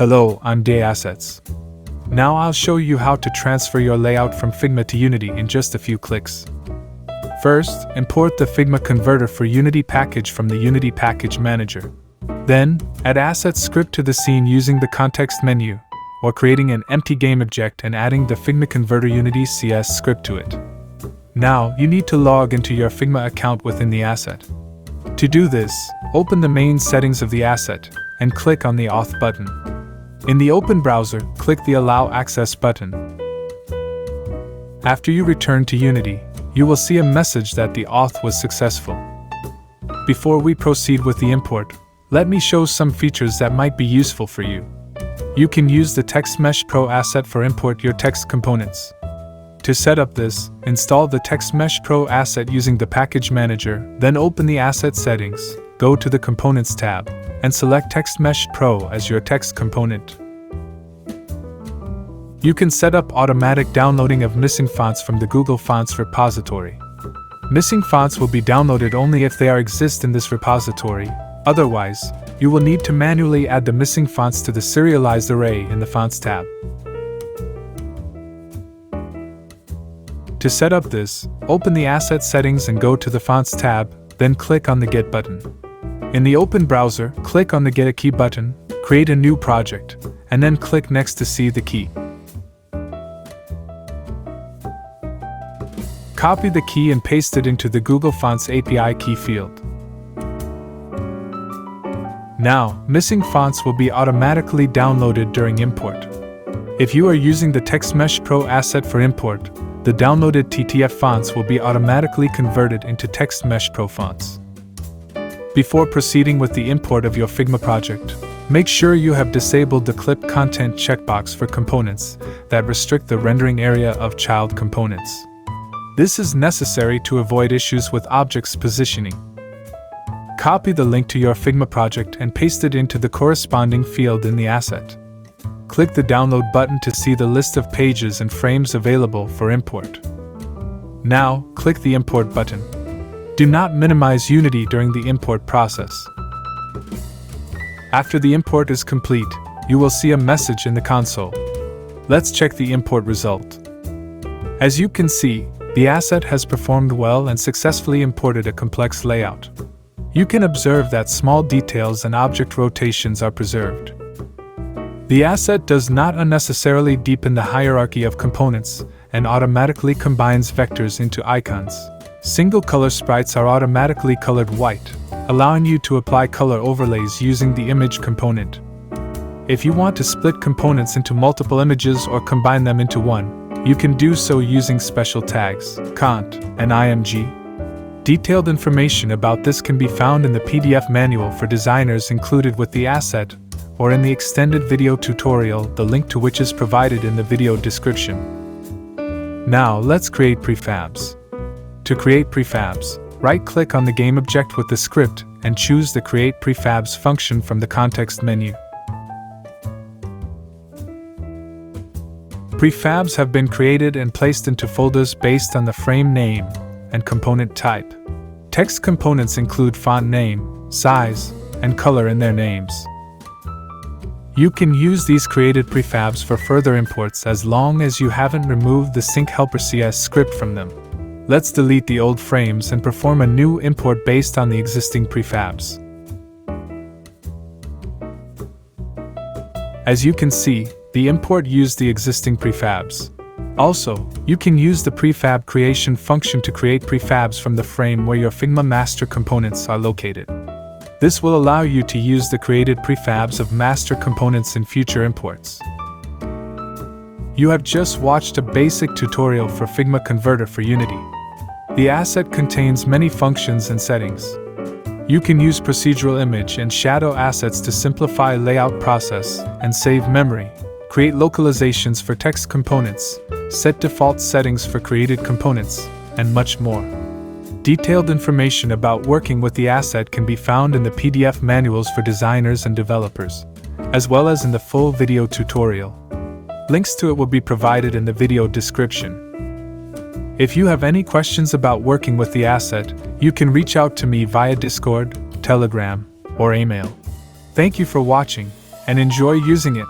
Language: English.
Hello, I'm Day Assets. Now I'll show you how to transfer your layout from Figma to Unity in just a few clicks. First, import the Figma converter for Unity package from the Unity Package Manager. Then, add assets script to the scene using the context menu, or creating an empty game object and adding the Figma converter Unity CS script to it. Now, you need to log into your Figma account within the asset. To do this, open the main settings of the asset and click on the Auth button. In the Open browser, click the Allow Access button. After you return to Unity, you will see a message that the auth was successful. Before we proceed with the import, let me show some features that might be useful for you. You can use the TextMeshPro asset for import your text components. To set up this, install the TextMeshPro asset using the Package Manager, then open the Asset Settings, go to the Components tab, and select TextMeshPro as your text component. You can set up automatic downloading of missing fonts from the Google Fonts repository. Missing fonts will be downloaded only if they exist in this repository. Otherwise, you will need to manually add the missing fonts to the serialized array in the Fonts tab. To set up this, open the Asset Settings and go to the Fonts tab, then click on the Get button. In the Open browser, click on the Get a Key button, create a new project, and then click Next to see the key. Copy the key and paste it into the Google Fonts API key field. Now, missing fonts will be automatically downloaded during import. If you are using the TextMeshPro asset for import, the downloaded TTF fonts will be automatically converted into TextMeshPro fonts. Before proceeding with the import of your Figma project, make sure you have disabled the Clip Content checkbox for components that restrict the rendering area of child components. This is necessary to avoid issues with objects positioning. Copy the link to your Figma project and paste it into the corresponding field in the asset. Click the Download button to see the list of pages and frames available for import. Now, click the Import button. Do not minimize Unity during the import process. After the import is complete, you will see a message in the console. Let's check the import result. As you can see, the asset has performed well and successfully imported a complex layout. You can observe that small details and object rotations are preserved. The asset does not unnecessarily deepen the hierarchy of components and automatically combines vectors into icons. Single color sprites are automatically colored white, allowing you to apply color overlays using the image component. If you want to split components into multiple images or combine them into one, you can do so using special tags, cont, and img. Detailed information about this can be found in the PDF manual for designers included with the asset, or in the extended video tutorial, the link to which is provided in the video description. Now let's create prefabs. To create prefabs, right-click on the game object with the script and choose the Create Prefabs function from the context menu. Prefabs have been created and placed into folders based on the frame name and component type. Text components include font name, size, and color in their names. You can use these created prefabs for further imports as long as you haven't removed the Sync Helper CS script from them. Let's delete the old frames and perform a new import based on the existing prefabs. As you can see, the import used the existing prefabs. Also, you can use the prefab creation function to create prefabs from the frame where your Figma master components are located. This will allow you to use the created prefabs of master components in future imports. You have just watched a basic tutorial for Figma Converter for Unity. The asset contains many functions and settings. You can use procedural image and shadow assets to simplify layout process and save memory, create localizations for text components, set default settings for created components, and much more. Detailed information about working with the asset can be found in the PDF manuals for designers and developers, as well as in the full video tutorial. Links to it will be provided in the video description. If you have any questions about working with the asset, you can reach out to me via Discord, Telegram, or email. Thank you for watching. and enjoy using it.